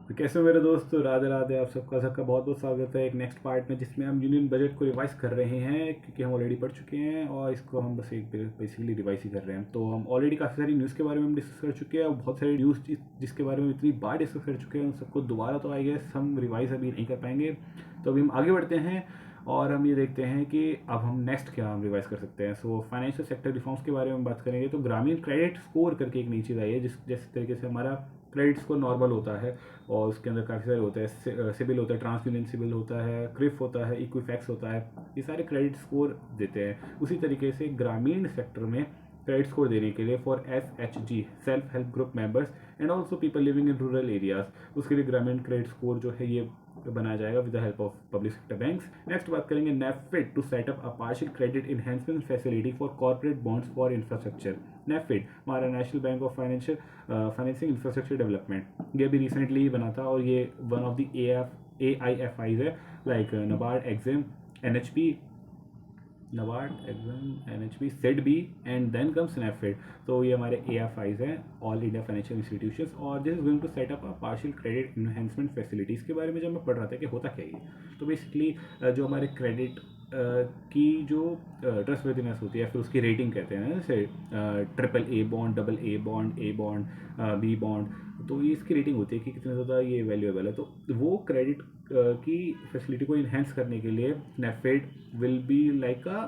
तो कैसे हो मेरे दोस्त। तो राधे राधे, आप सबका बहुत बहुत स्वागत है एक नेक्स्ट पार्ट में, जिसमें हम यूनियन बजट को रिवाइज कर रहे हैं, क्योंकि हम ऑलरेडी पढ़ चुके हैं और इसको हम बस एक बेसिकली रिवाइज ही कर रहे हैं। तो हम ऑलरेडी काफ़ी सारी न्यूज़ के बारे में हम डिस्कस कर चुके हैं और बहुत सारी न्यूज़ जिसके बारे में इतनी बार डिस्कस कर चुके हैं उन सबको दोबारा तो आई गेस हम रिवाइज अभी नहीं कर पाएंगे। तो अभी हम आगे बढ़ते हैं और हम ये देखते हैं कि अब हम नेक्स्ट क्या हम रिवाइज कर सकते हैं। सो फाइनेंशियल सेक्टर रिफॉर्म्स के बारे में बात करेंगे। तो ग्रामीण क्रेडिट स्कोर करके एक नई चीज़ आई है, जिस तरीके से हमारा क्रेडिट स्कोर नॉर्मल होता है और उसके अंदर काफ़ी सारे होते हैं। सिबिल होता है, ट्रांस यूनियन सिबिल होता है, क्रिफ होता है, इक्विफैक्स होता है, ये सारे क्रेडिट स्कोर देते हैं। उसी तरीके से ग्रामीण सेक्टर में क्रेडिट स्कोर देने के लिए for SHG self help group members and also people living in rural areas, उसके लिए ग्रामीण क्रेडिट स्कोर जो है ये बनाया जाएगा with the help of public sector banks. Next बात करेंगे NaBFID to set up a partial credit enhancement facility for corporate bonds for infrastructure. NaBFID हमारा national bank of financing infrastructure development, ये भी रिसेंटली ही बना था और ये वन ऑफ द AIFIs है, like NABARD EXIM NHB, SIDBI and then comes NaBFID. तो ये हमारे AFIs हैं, ऑल इंडिया फाइनेंशियल इंस्टीट्यूशंस, और this is going to set up a partial credit enhancement facilities के बारे में जब मैं पढ़ रहा था कि होता क्या है। तो बेसिकली जो हमारे क्रेडिट की जो ट्रस्टवर्दीनेस होती है, फिर उसकी रेटिंग कहते हैं ना, जैसे AAA bond, AA bond, A bond, B bond, तो ये इसकी रेटिंग होती है कि कितना ज़्यादा ये वैल्यूएबल है। तो वो क्रेडिट की फैसिलिटी को इन्हेंस करने के लिए NAFED will be like a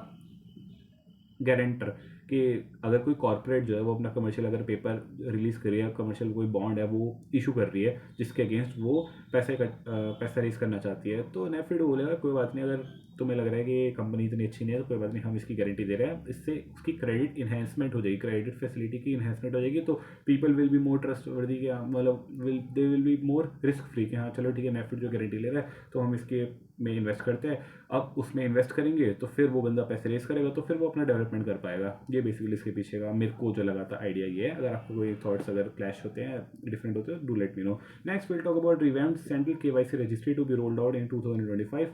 guarantor, कि अगर कोई कॉर्पोरेट जो है वो अपना कमर्शियल अगर पेपर रिलीज़ कर रही है, कमर्शियल कोई बॉन्ड है वो इशू कर रही है जिसके अगेंस्ट वो पैसा रेज करना चाहती है, तो नेफिड बोलेगा कोई बात नहीं, अगर तुम्हें लग रहा है कि कंपनी इतनी अच्छी नहीं है तो कोई बात नहीं, हम इसकी गारंटी दे रहे हैं, इससे उसकी क्रेडिट इन्हेंसमेंट हो जाएगी, क्रेडिट फैसिलिटी की इन्हेंसमेंट हो जाएगी। तो people will be more trustworthy, कि मतलब they will be more risk free, कि हाँ चलो ठीक है, नेफिड जो गारंटी ले रहा है तो हम इसके में इन्वेस्ट करते हैं। अब उसमें इन्वेस्ट करेंगे तो फिर वो बंदा पैसे रेस करेगा तो फिर वो अपना डेवलपमेंट कर पाएगा। ये बेसिकली इसके पीछे का मेरे को जो लगा था आइडिया ये है। अगर आपको कोई थॉट्स अगर क्लैश होते हैं, डिफरेंट होते हैं, do let me know. Next will talk about revamped central KYC registry to be rolled out in 2025।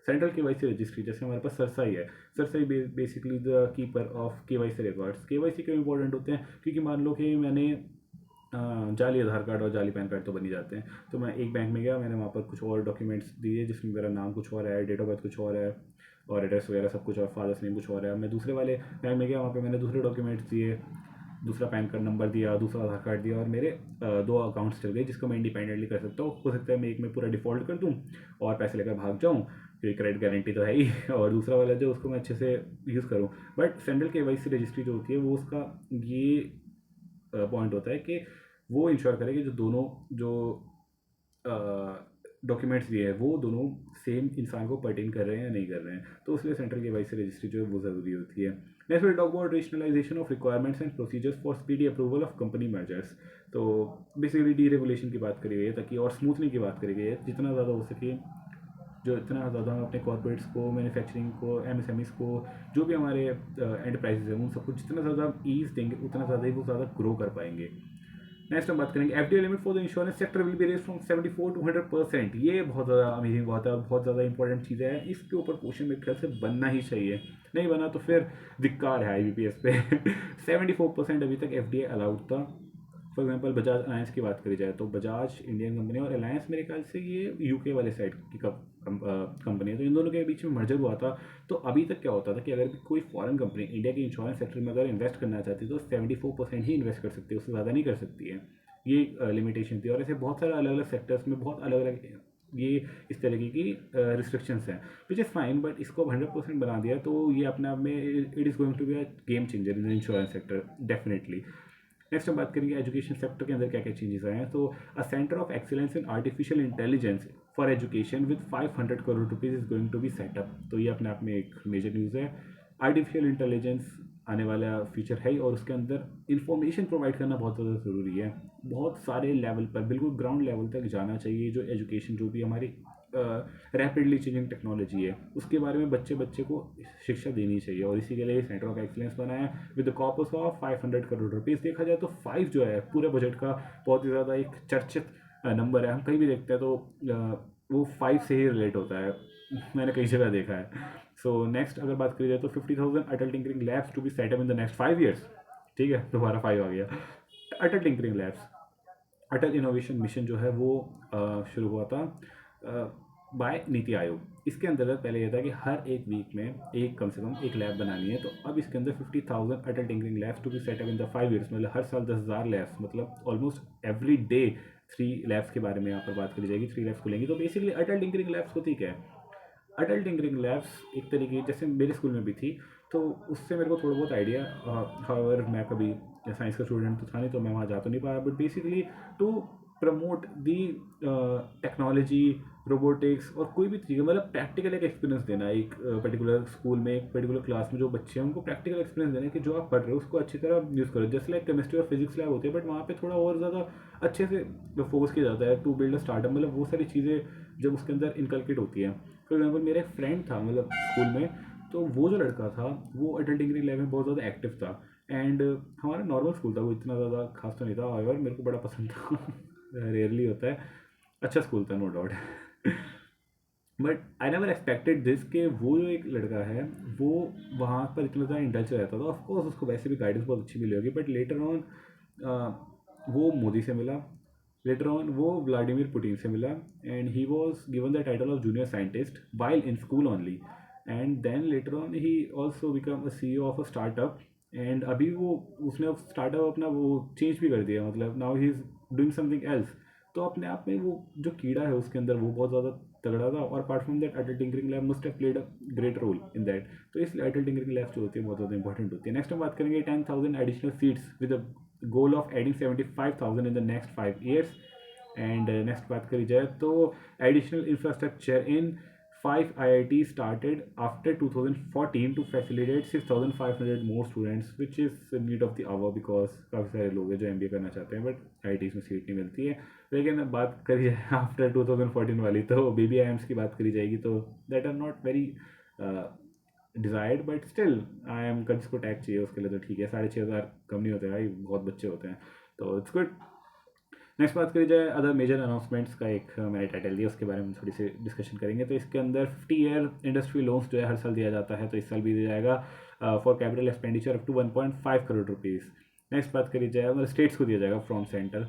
Central KYC registry, जैसे हमारे पास सरसाई है, CERSAI basically the keeper of KYC records. KYC क्यों important होते हैं, क्योंकि मान लो कि मैंने जाली आधार कार्ड और जाली पैन कार्ड तो बन ही जाते हैं। तो मैं एक बैंक में गया, मैंने वहाँ पर कुछ और डॉक्यूमेंट्स दिए जिसमें मेरा नाम कुछ और है, डेट ऑफ बर्थ कुछ और है और एड्रेस वगैरह सब कुछ और, फादर्स नेम कुछ और है। मैं दूसरे वाले बैंक में गया, वहाँ पे मैंने दूसरे डॉक्यूमेंट्स दिए, दूसरा पैन कार्ड नंबर दिया, दूसरा आधार कार्ड दिया और मेरे दो अकाउंट्स चल गए, जिसको मैं इंडिपेंडेंटली कर सकता हूँ। हो सकता है मैं एक में पूरा डिफ़ॉल्ट कर दूँ और पैसे लेकर भाग जाऊँ, क्योंकि क्रेडिट गारंटी तो है ही और दूसरा वाला जो उसको मैं अच्छे से यूज़ करूँ। बट सेंट्रल KYC रजिस्ट्री जो होती है वो उसका ये पॉइंट होता है कि वो इंश्योर करे कि जो दोनों जो डॉक्यूमेंट्स दिए हैं वो दोनों सेम इंसान को पर्टेन कर रहे हैं या नहीं कर रहे हैं, तो उसलिए सेंट्रल KYC रजिस्ट्री जो है वो ज़रूरी होती है। Next will talk about rationalisation of requirements and procedures for speedy approval of company mergers. तो बेसिकली डीरेगुलेशन की बात करी गई है, ताकि और स्मूथनिंग की बात करी गई है, जितना ज़्यादा हो सके, जो इतना ज़्यादा हम अपने कॉर्पोरेट्स को, मैन्युफैक्चरिंग को, MSMEs को, जो भी हमारे एंटरप्राइजेज हैं उन सबको जितना ज़्यादा ईज देंगे उतना ज़्यादा ही वो ज़्यादा ग्रो कर पाएंगे। नेक्स्ट हम बात करेंगे FDI limit for the insurance sector will be raise from 74 to 100%। ये बहुत ज़्यादा अमेजिंग बात है, बहुत ज़्यादा इंपॉर्टेंट चीज़ है। इसके ऊपर क्वेश्चन मेरे ख्याल से बनना ही चाहिए, नहीं बना तो फिर धिक्कार है IBPS पे 74% अभी तक FDI अलाउड था। फॉर एग्जाम्पल बजाज अलायंस की बात करी जाए तो बजाज इंडियन कंपनी और अलायंस मेरे ख्याल से ये UK वाले साइड की कंपनी है, तो इन दोनों के बीच में मर्जर हुआ था। तो अभी तक क्या होता था कि अगर कोई फॉरेन कंपनी इंडिया के इंश्योरेंस सेक्टर में अगर इन्वेस्ट करना चाहती है तो 74% ही इन्वेस्ट कर सकती है, उससे ज़्यादा नहीं कर सकती है। ये लिमिटेशन थी और ऐसे बहुत सारे अलग अलग सेक्टर्स में बहुत अलग अलग ये इस तरीके की रिस्ट्रिक्शंस हैं, विच इज़ फाइन। बट इसको 100% बना दिया तो ये अपने आप में it is going to be a game changer in the insurance sector definitely. Next हम बात करेंगे एजुकेशन सेक्टर के अंदर क्या क्या चेंजेस आए हैं। तो a centre of excellence in artificial intelligence for education with 500 crore rupees is going to be set up. तो ये अपने आप में एक मेजर न्यूज़ है। आर्टिफिशियल इंटेलिजेंस आने वाला फीचर है और उसके अंदर इंफॉर्मेशन प्रोवाइड करना बहुत ज़्यादा ज़रूरी है। बहुत सारे लेवल पर बिल्कुल ग्राउंड लेवल तक जाना चाहिए। जो एजुकेशन जो भी हमारी रैपिडली चेंजिंग टेक्नोलॉजी है उसके बारे में बच्चे बच्चे को शिक्षा देनी चाहिए, और इसी के लिए सेंटर ऑफ एक्सीलेंस बनाया with the corpus of 500 crore rupees. देखा जाए तो 5 जो है पूरे बजट का बहुत ही ज़्यादा एक चर्चित नंबर है। हम कहीं भी देखते हैं तो वो 5 से ही रिलेट होता है, मैंने कई जगह देखा है। सो नेक्स्ट अगर बात करी जाए तो 50,000 Atal tinkering labs to be setup in the next 5 years. ठीक है, दोबारा 5 आ गया। Atal tinkering labs Atal innovation mission जो है वो शुरू हुआ था बाय नीति आयोग। इसके अंतर्गत पहले यह था कि हर एक वीक में एक कम से कम एक लैब बनानी है। तो अब इसके अंदर 50,000 Atal tinkering labs to be setup in the 5 years, मतलब हर साल 10,000 लैब्स, मतलब ऑलमोस्ट एवरी डे 3 लैब्स के बारे में यहाँ पर बात करी जाएगी। 3 लैब्स खुलेंगी। तो बेसिकली अटल टिंकरिंग लैब्स होती क्या है? अटल टिंकरिंग लैब्स एक तरीके जैसे मेरे स्कूल में भी थी, तो उससे मेरे को थोड़ा बहुत आइडिया। हाउएवर मैं कभी साइंस का स्टूडेंट तो था नहीं, तो मैं वहाँ जा तो नहीं पाया, but basically to promote the technology, robotics और कोई भी तरीके, मतलब प्रैक्टिकल एक एक्सपीरियंस देना एक पर्टिकुलर स्कूल में, एक पर्टिकुलर क्लास में जो बच्चे हैं उनको प्रैक्टिकल एक्सपीरियंस देना कि जो आप पढ़ रहे हो उसको अच्छी तरह यूज़ करो। जैसे लाइक केमिस्ट्री और फिजिक्स लैब होती है, बट वहाँ पे थोड़ा और ज़्यादा अच्छे से फोकस किया जाता है टू बिल्ड अ स्टार्टअप, मतलब वो सारी चीज़ें जब उसके अंदर इनकलकेट होती है। फॉर एग्जाम्पल मेरा एक फ्रेंड था मतलब स्कूल में, तो वो जो लड़का था वो अटल टिंकरिंग लैब में बहुत ज़्यादा एक्टिव था। एंड हमारा नॉर्मल स्कूल था, वो इतना ज़्यादा खास तो नहीं था, और मेरे को बड़ा पसंद था। रेयरली होता है, अच्छा स्कूल था no doubt. But I never expected this कि वो जो एक लड़का है वो वहाँ पर इतना ज़्यादा इंडल्ज रहता था। ऑफकोर्स उसको वैसे भी गाइडेंस बहुत अच्छी मिली होगी, बट लेटर ऑन वो मोदी से मिला। लेटर ऑन वो व्लादिमीर पुतिन से मिला, and he was given the title of junior scientist while in school only. And then later on he also become a CEO of a startup. एंड अभी वो उसने स्टार्टअप अपना वो चेंज भी कर दिया, मतलब now he is doing something else. तो अपने आप में वो जो कीड़ा है उसके अंदर वो बहुत ज़्यादा तगड़ा था। और apart from that Atal tinkering lab must have played a great role in that. तो इसलिए अटल टिंकरिंग लैब जो होती है बहुत ज़्यादा इंपॉर्टेंट होती है। नेक्स्ट हम बात करेंगे 10,000 additional seats with a goal of adding 75,000 in the next 5 years. And next बात करी जाए तो additional infrastructure in 5 IIT started after 2014 to facilitate 6,500 more students, which is need of the hour because काफ़ी सारे लोग हैं जो MBA करना चाहते हैं बट IITs में सीट नहीं मिलती है। लेकिन अब बात करी जाए आफ्टर 2014 वाली, तो BBIMs की बात करी जाएगी, तो that are not very desired, but still I am का जिसको टैग चाहिए उसके लिए तो ठीक है। 6,500 कम नहीं होते भाई, बहुत बच्चे होते हैं, तो इट्स गुड। नेक्स्ट बात करी जाए अदर मेजर अनाउंसमेंट्स का, एक मैंने टाइटल दिया उसके बारे में थोड़ी सी डिस्कशन करेंगे। तो इसके अंदर 50 ईयर इंडस्ट्री लोन्स जो है हर साल दिया जाता है, तो इस साल भी दिया जाएगा for capital expenditure up to 1.5 crore rupees. Next बात करी जाए मतलब स्टेट्स को दिया जाएगा फ्रॉम सेंटर।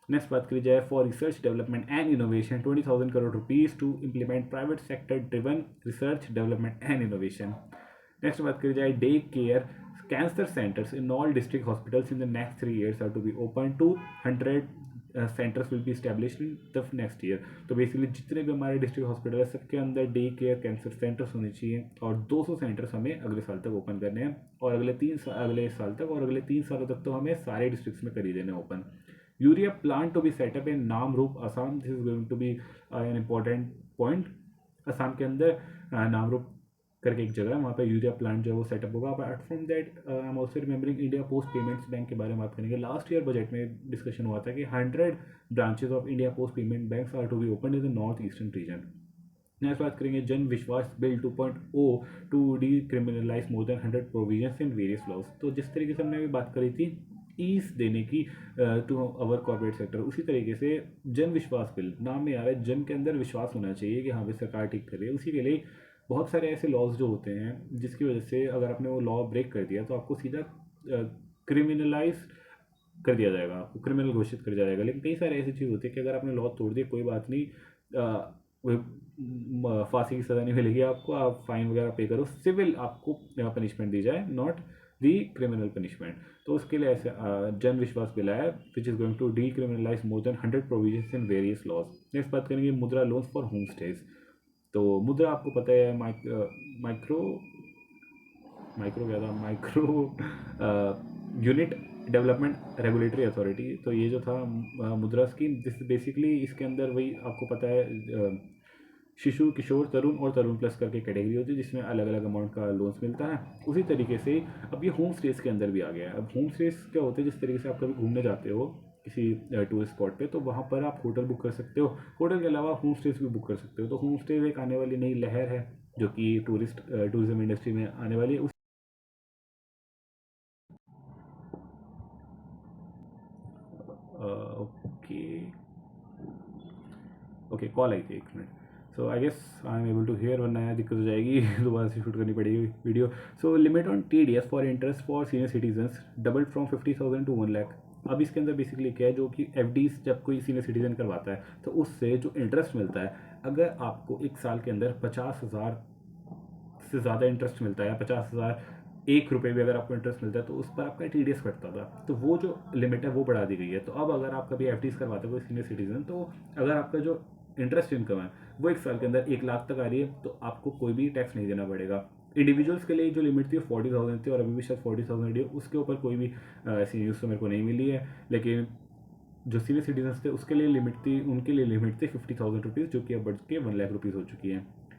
नेक्स्ट बात करी जाए for research development and innovation 20,000 crore rupees to implement private sector driven research development and innovation. Next बात करी जाए day care cancer centers in all district hospitals in the next 3 years are to be open. 200 centres will be establish in the next year. तो basically जितने भी हमारे district hospital है सबके अंदर डे केयर कैंसर सेंटर्स होने चाहिए, और 200 सेंटर्स हमें अगले साल तक ओपन करने हैं, और अगले साल तक और अगले 3 सालों तक तो हमें सारे डिस्ट्रिक्ट्स में कर ही देने open. Urea plant to be setup in Namrup Assam, this is going to be an important point. Assam के अंदर नामरूप करके एक जगह है, वहाँ पे यूरिया प्लांट जो है वो सेटअप होगा। Apart from that I am also remembering India post payments bank के बारे में बात करेंगे। लास्ट ईयर बजट में डिस्कशन हुआ था कि 100 branches of India post payment banks are to be open in the north eastern region. Next बात करेंगे Jan Vishwas bill 2.0 to decriminalise more than 100 provisions in various laws. तो जिस तरीके से हमने अभी बात करी थी ईज देने की टू अवर कॉर्पोरेट सेक्टर, उसी तरीके से जन विश्वास बिल, नाम में आ रहा है जन के अंदर विश्वास होना चाहिए कि हाँ भाई सरकार ठीक कर रही है, उसी के लिए बहुत सारे ऐसे लॉज जो होते हैं जिसकी वजह से अगर आपने वो लॉ ब्रेक कर दिया तो आपको सीधा क्रिमिनलाइज कर दिया जाएगा, आपको क्रिमिनल घोषित कर दिया जाएगा। लेकिन कई सारे ऐसी चीज़ होती है कि अगर आपने लॉ तोड़ दिया कोई बात नहीं, फांसी की सज़ा नहीं मिलेगी आपको, आप फाइन वगैरह पे करो, सिविल आपको पनिशमेंट दी जाए, नॉट दी क्रिमिनल पनिशमेंट। तो उसके लिए ऐसे जन विश्वास बिल है which is going to decriminalise more than 100 provisions in various laws. Next बात करेंगे मुद्रा लोन्स फॉर होम स्टेज। तो मुद्रा आपको पता है माइक्रो माइक्रो क्या था, micro unit development regulatory authority. तो ये जो था मुद्रा स्कीम, दिस बेसिकली इसके अंदर वही आपको पता है शिशु किशोर तरुण और तरुण प्लस करके कैटेगरी होती है जिसमें अलग अलग अमाउंट का लोन्स मिलता है। उसी तरीके से अब ये होम स्टेज के अंदर भी आ गया है। अब होम स्टेज क्या होते हैं, जिस तरीके से आप कभी घूमने जाते हो किसी टूरिस्ट स्पॉट पे, तो वहाँ पर आप होटल बुक कर सकते हो, होटल के अलावा होम स्टेज भी बुक कर सकते हो। तो होम स्टेज एक आने वाली नई लहर है जो कि टूरिज्म इंडस्ट्री में आने वाली है। ओके ओके, कॉल आई थी, एक minute. So I guess I am able to hear, वरना नया दिक्कत हो जाएगी, दोबारा से शूट करनी पड़ेगी video. So limit on TDS for interest for senior citizens doubled from 50,000 to 1 lakh. अब इसके अंदर बेसिकली क्या है, जो कि एफडीज जब कोई सीनियर सिटीजन करवाता है तो उससे जो इंटरेस्ट मिलता है, अगर आपको एक साल के अंदर 50,000 से ज़्यादा इंटरेस्ट मिलता है, 50,000 1 रुपये भी अगर आपको इंटरेस्ट मिलता है, तो उस पर आपका टी कटता था। तो वो जो लिमिट है वो बढ़ा दी गई है। तो अब अगर आप कभी एफ करवाते हो कोई सीनियर सिटीजन, तो अगर आपका जो इंटरेस्ट इनकम है वो एक साल के अंदर 1 लाख तक आ रही है, तो आपको कोई भी टैक्स नहीं देना पड़ेगा। इंडिविजुअल्स के लिए जो लिमिट थी 40,000 थी, और अभी भी शायद 40,000 है, उसके ऊपर कोई भी ऐसी न्यूज़ तो मेरे को नहीं मिली है। लेकिन जो सीनियर सिटीजन थे उसके लिए लिमिट थी, उनके लिए लिमिट थी 50,000 रुपीज़, जो कि अब बढ़ के 1 लाख रुपीज़ हो चुकी है।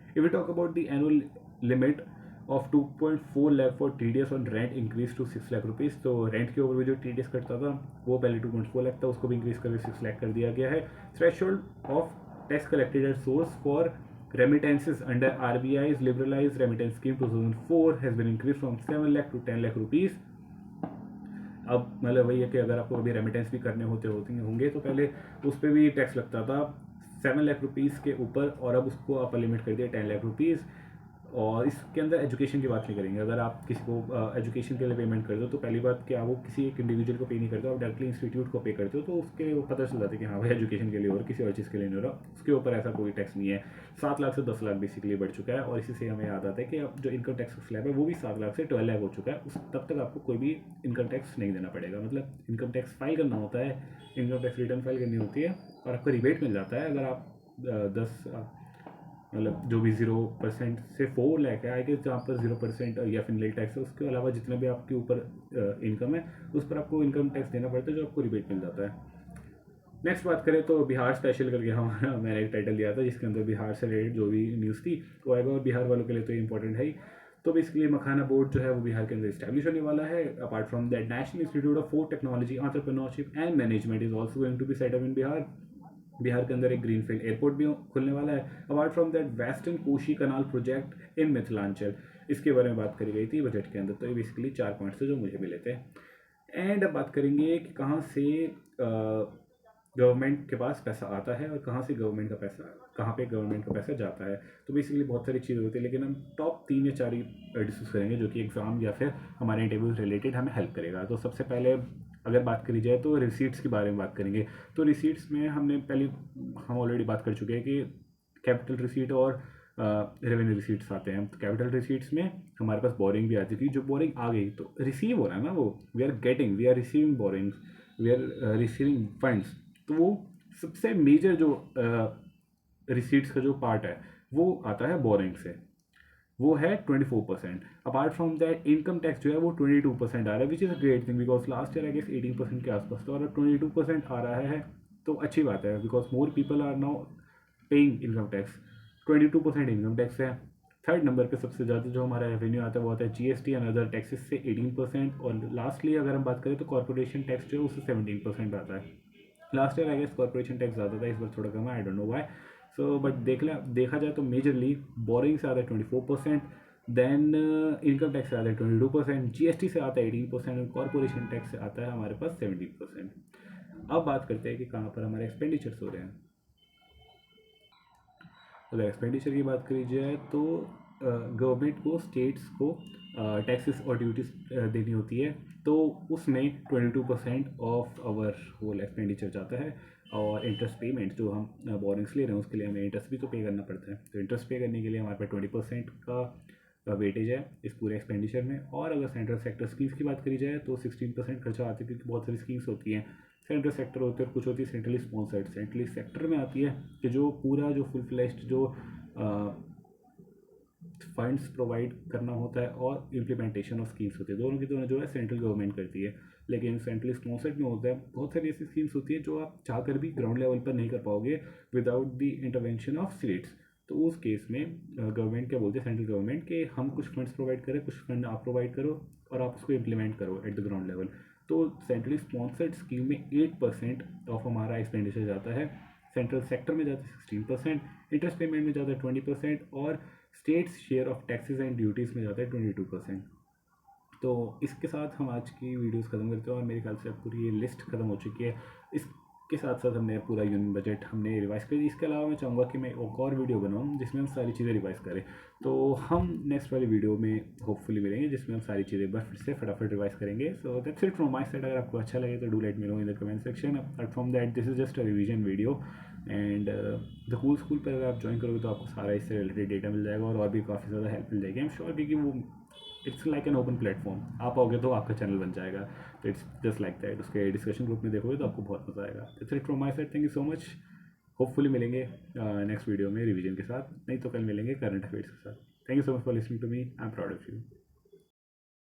If you talk about the annual limit of 2.4 lakh for TDS on rent increase to 6 lakh rupees. तो रेंट के ऊपर भी जो TDS कटता था वो पहले 2.4 लाख था, उसको भी इंक्रीज करके 6 लाख कर दिया गया है। Threshold of tax collected at source for remittances under RBI's liberalized remittance scheme 2004 has been increased from 7 lakh to 10 lakh rupees। अब मतलब वही है कि अगर आपको कभी रेमिटेंस भी करने होते होंगे तो पहले उस पर भी टैक्स लगता था 7 लाख रुपीज़ के ऊपर, और अब उसको अपर लिमिट कर दिया 10 लाख रुपीज़। और इसके अंदर एजुकेशन की बात नहीं करेंगे। अगर आप किसी को एजुकेशन के लिए पेमेंट करते हो तो पहली बात क्या, वो किसी एक इंडिविजुअल को पे नहीं करते हो, आप डायरेक्टली इंस्टीट्यूट को पे करते हो, तो उसके पता चल जाता है कि हाँ भाई एजुकेशन के लिए और किसी और चीज़ के लिए नहीं हो रहा, उसके ऊपर ऐसा कोई टैक्स नहीं है। 7 लाख से 10 लाख बेसिकली बढ़ चुका है। और इसी से हमें याद आता है कि अब जो इनकम टैक्स का स्लैब है वो भी 7 लाख से 12 लाख हो चुका है। उस तब तक आपको कोई भी इनकम टैक्स नहीं देना पड़ेगा। मतलब इनकम टैक्स फाइल करना होता है, इनकम टैक्स रिटर्न फाइल करनी होती है, और आपको रिबेट मिल जाता है अगर आप 10 मतलब जो भी 0% से 4 लाख है आई गेस, जहाँ पर 0% या फिर नील टैक्स है, उसके अलावा जितने भी आपके ऊपर इनकम है उस पर आपको इनकम टैक्स देना पड़ता है, जो आपको रिबेट मिल जाता है। नेक्स्ट बात करें तो बिहार स्पेशल करके हमारा मैंने एक टाइटल दिया था जिसके अंदर बिहार से रिलेटेड जो भी न्यूज़ थी वो आएगा, और बिहार वालों के लिए तो इंपॉर्टेंट है ही। तो बेसिकली मखाना बोर्ड जो है वो बिहार के अंदर इस्टेब्लिश होने वाला है। Apart from that national institute of food technology entrepreneurship and management is also going to be set up in Bihar. Bihar के अंदर एक ग्रीनफील्ड एयरपोर्ट भी खुलने वाला है। Apart from that western Kosi canal project in Mithilanchal, इसके बारे में बात करी गई थी बजट के अंदर। तो ये बेसिकली 4 पॉइंट्स थे जो मुझे मिले थे। एंड अब बात करेंगे कि कहाँ से गवर्नमेंट के पास पैसा आता है और कहाँ से गवर्नमेंट का पैसा, कहाँ पे गवर्नमेंट का पैसा जाता है। तो बेसिकली बहुत सारी चीज़ें होती है, लेकिन हम टॉप 3 या 4 ही डिस्कस करेंगे जो कि एग्ज़ाम या फिर हमारे इंटरव्यू रिलेटेड हमें हेल्प करेगा। तो सबसे पहले अगर बात करी जाए तो रिसीट्स के बारे में बात करेंगे। तो रिसीट्स में हमने पहले हम ऑलरेडी बात कर चुके हैं कि कैपिटल रिसीट और रेवेन्यू रिसीट्स आते हैं। तो कैपिटल रिसीट्स में हमारे पास बोरिंग भी आती थी, जो बोरिंग आ गई तो रिसीव हो रहा है ना, वो we are receiving borings, we are receiving funds. तो वो सबसे मेजर जो रिसीट्स का जो पार्ट है वो आता है बोरिंग से, वो है 24%। Apart from that income tax जो है वो 22% आ रहा है, which is a great thing because last year I guess 18% के आसपास था, और 22% आ रहा है तो अच्छी बात है because more people are now paying income tax. 22% income tax है। थर्ड नंबर पे सबसे ज़्यादा जो हमारा रेवेन्यू आता है वो आता है GST एंड अदर टैक्सेस से 18%। और लास्टली अगर हम बात करें तो कॉर्पोरेशन टैक्स जो है उससे 17% आता है। Last year I guess corporation tax ज़्यादा था, इस बार थोड़ा कम है, I don't know why. So but देखा जाए तो मेजरली बोरिंग से आता है 24%, देन इनकम टैक्स से आता है 22%, GST से आता है 18%, और कॉर्पोरेशन टैक्स से आता है हमारे पास 17%। अब बात करते हैं कि कहाँ पर हमारे एक्सपेंडिचर्स हो रहे हैं। अगर एक्सपेंडिचर की बात करी जाए तो गवर्नमेंट को स्टेट्स को टैक्सेस और ड्यूटीज देनी होती है, तो उसमें 22% ऑफ आवर होल एक्सपेंडिचर जाता है। और इंटरेस्ट पेमेंट जो हम बोरिंग्स ले रहे हैं उसके लिए हमें इंटरेस्ट भी तो पे करना पड़ता है, तो इंटरेस्ट पे करने के लिए हमारे पास 20% का वेटेज है इस पूरे एक्सपेंडिचर में। और अगर सेंट्रल सेक्टर स्कीम्स की बात करी जाए तो 16% खर्चा आती है, क्योंकि बहुत सारी स्कीम्स होती हैं सेंट्रल सेक्टर होती है और कुछ होती है सेंट्रली स्पॉन्सर्ड। सेंट्रली सेक्टर में आती है कि जो पूरा जो फुल फ्लेश्ड जो फंड्स प्रोवाइड करना होता है और इम्प्लीमेंटेशन ऑफ स्कीम्स होती है, दोनों की दोनों जो है सेंट्रल गवर्नमेंट करती है। लेकिन सेंट्रली स्पॉन्सर्ड में होता है बहुत सारी ऐसी स्कीम्स होती है जो आप चाहकर भी ग्राउंड लेवल पर नहीं कर पाओगे without the intervention of states. तो उस केस में गवर्नमेंट क्या बोलते हैं, सेंट्रल गवर्नमेंट, कि हम कुछ फंड्स प्रोवाइड करें, कुछ फंड आप प्रोवाइड करो और आप उसको इम्प्लीमेंट करो एट द ग्राउंड लेवल। तो सेंट्रली स्पॉन्सर्ड स्कीम में 8% ऑफ हमारा एक्सपेंडिचर जाता है, सेंट्रल सेक्टर में जाता है 16%, इंटरेस्ट पेमेंट में जाता है 20%, और states share of taxes and duties में जाता है 22%। तो इसके साथ हम आज की वीडियोस ख़त्म करते हैं, और मेरे ख्याल से अब पूरी ये लिस्ट ख़त्म हो चुकी है। इस के साथ साथ हमने पूरा यूनियन बजट हमने रिवाइज़ कर दी। इसके अलावा मैं चाहूँगा कि मैं एक और वीडियो बनाऊँ जिसमें हम सारी चीज़ें रिवाइज़ करें। तो हम नेक्स्ट वाली वीडियो में होपफुली मिलेंगे जिसमें हम सारी चीज़ें बस फिर से फटाफट रिवाइज़ करेंगे। So that's it from my side. अगर आपको अच्छा लगे तो do let me no in the comment section. Apart from that this is just a revision video and the cool school पर अगर आप ज्वाइन करोगे तो आपको सारा इससे रिलेटेड डेटा मिल जाएगा और भी काफ़ी ज़्यादा हेल्प मिल जाएगी। आई एम श्योर, क्योंकि वो it's like an open platform. आप आओगे तो आपका चैनल बन जाएगा। तो इट्स जस्ट लाइक दैट। उसके डिस्कशन ग्रुप में देखोगे तो आपको बहुत मज़ा आएगा। That's it from my side. Thank you so much. Hopefully मिलेंगे नेक्स्ट वीडियो में रिवीजन के साथ, नहीं तो कल मिलेंगे करंट अफेयर्स के साथ। Thank you so much for listening to me. I am proud of you.